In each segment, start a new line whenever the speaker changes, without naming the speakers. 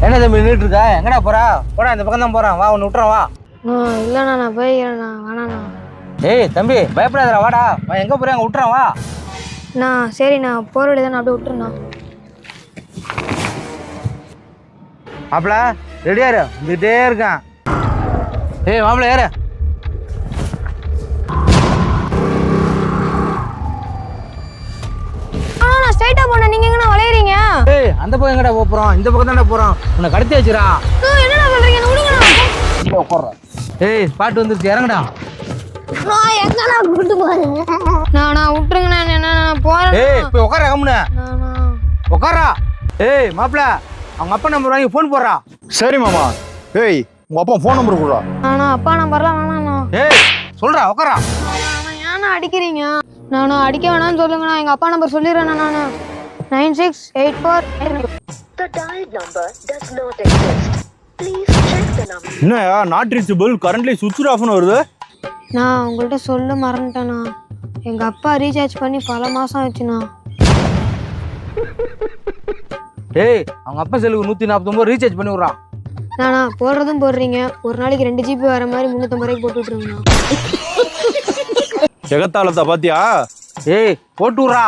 என்ன தம்பி நின்றுட்டு இருக்கா? எங்கடா போறா? போடா, இந்த பக்கம் தான் போறான். வா, ஒன்று விட்டுறேன் வா.
இல்லைண்ணா நான் போய்க்கிறேண்ணா வேணாண்ணா.
ஏய் தம்பி பயப்படாதடா, வாடா. வா, எங்க போறேன் அங்கே விட்டுறேன் வா.
சரிண்ணா போகிற வழி தானே அப்படியே விட்டுருண்ணா.
மாப்பிள ரெடியா இரு, வந்துட்டே இருக்கான். ஏய் மாப்பிள ஏறு.
நான் ஸ்ட்ரைட்டாக போனேன், நீங்கள் எங்கண்ணா வளையிறீங்க?
ஏய் அந்த பக்கம் எங்கடா போறோம்? இந்த பக்கம் தானே போறோம். உன்னை கடத்தி வச்சுடா.
என்னண்ணா சொல்கிறீங்க? விடுங்கண்ணா.
உட்கார்ற. ஏய் ஸ்பாட் வந்துருச்சு, இறங்குடா.
நான் எங்கண்ணா கூட்டு போறேன்? நான் விட்டுருங்கண்ணா, என்ன போறேன்.
ஏய் போய் உட்கார கம்முனு. உட்காரா. ஏய் மாப்பிள அவங்க அப்பா நம்பர் வாங்கி ஃபோன் போடுறா.
சரி மாமா. ஏய் உங்க அப்பா ஃபோன் நம்பர் கொடுறா.
அப்பா நம்பர்லாம் வேணாண்ணா.
ஏய் சொல்றா உட்காரா.
ஏன்னா அடிக்கிறீங்க? நானும் அடிக்க வேணாம்னு சொல்லுங்கண்ணா. எங்கள் அப்பா நம்பர் சொல்லிடுறேண்ணா. நான் 9684.
The dialed number does not exist. Please check the number.
என்னயா நாட் ரீச்சபிள் கரண்ட்லி சுவிட்ச் ஆஃப்னு வருது?
நான் உங்கள்கிட்ட சொல்ல மறந்துட்டேண்ணா. எங்கள் அப்பா ரீசார்ஜ் பண்ணி பல மாதம் ஆச்சுண்ணா.
ஏய் அவங்க அப்பா செல்லுக்கு 149 ரீசார்ஜ் பண்ணி விட்றான்.
நானா போடுறதும் போடுறீங்க. ஒரு நாளைக்கு 2 GB வர மாதிரி 350 ரூபாய்க்கு போட்டு விட்ருங்கண்ணா.
எகத்தாளத்தை பாத்தியா?
ஏய் போட்டு விட்றா.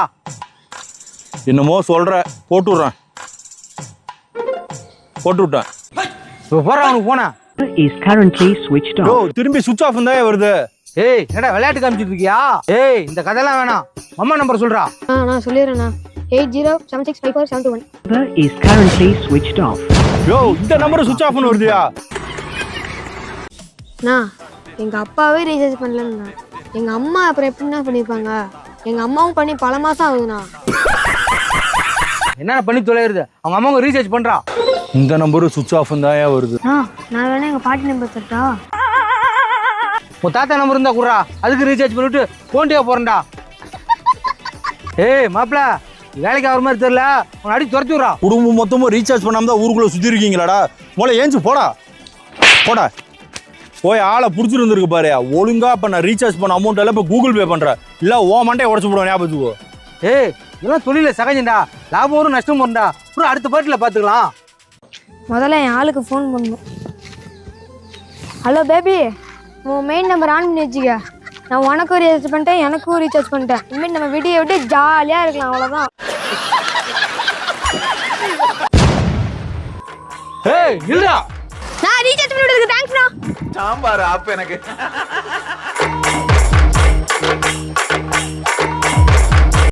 என்னமோ சொல்ற, போட்டு விட்றேன். போட்டு விட்டேன்.
இப்போ போறா அவனுக்கு போனா.
is currently switched
O
off.
திரும்பி சுவிட்ச் ஆஃப் தான் வருது.
ஏய் என்னடா விளையாட்டு காமிச்சிட்டு இருக்கியா? ஏய் இந்த கதையெல்லாம் வேணாம், அம்மா நம்பர் சொல்றா.
நான் சொல்லிடுறேண்ணா. 80765471.
Number is currently switched off.
யோ இந்த நம்பர் சுவிட்ச் ஆஃப்னு வருதுயா?
எங்கள் அப்பாவே ரீசார்ஜ் பண்ணலண்ணா. எங்கள் அம்மா அப்புறம் எப்படின்னா பண்ணியிருப்பாங்க? எங்கள் அம்மாவும் பண்ணி பல மாதம் ஆகுதுண்ணா.
என்ன பண்ணி தொலைகிறது? அவங்க அம்மாவுக்கு ரீசார்ஜ் பண்றா.
இந்த நம்பர் சுவிட்ச் ஆஃப் தான் வருது.
நான் வேணா எங்கள் பாட்டி நம்பர் தட்டா?
உன் தாத்தா நம்பர் இருந்தா குடுறா, அதுக்கு ரீசார்ஜ் பண்ணிட்டு போன்டே போறேன்டா. ஏய் மாப்பிள வேலைக்கு ஆகிற மாதிரி தெரியல, உன்னை அடி துரத்தி விட்றா.
குடும்பம் மொத்தமும் ரீசார்ஜ் பண்ணாம தான் ஊருக்குள்ள சுத்தி இருக்கீங்களாடா? மொழி ஏஞ்சு போடா போடா. போய் ஆளை புடிச்சிட்டு வந்துருக்கு பாரு. ஒழுங்கா இப்ப நான் ரீசார்ஜ் பண்ண அமௌண்ட் எல்லாம் இப்ப கூகுள் பே பண்றேன். இல்ல ஓ மண்டையை உடச்சு போடுவேன், ஞாபகத்துக்கோ.
ஏய் இதெல்லாம் தொழில சகஜம்டா, லாபம் வரும் நஷ்டம் வரும்டா. அப்புறம் அடுத்த பாட்டில் பார்த்துக்கலாம்.
முதல்ல என் ஆளுக்கு ஃபோன் பண்ணணும். ஹலோ பேபி, உன் மெயின் நம்பர் ஆன் பண்ணி வச்சுக்க. நான் உனக்கும் ரீசார்ஜ் பண்ணிட்டேன், எனக்கும் ரீசார்ஜ் பண்ணிட்டேன். இனிமேல் நம்ம வீடியோ விட்டு ஜாலியாக இருக்கலாம், அவ்வளோதான்.
ஏய் இல்லடா,
நான் ரீசார்ஜ் பண்ணி விடுறதுக்கு தேங்க்ஸ்ண்ணா.
சாம்பார் ஆப் எனக்கு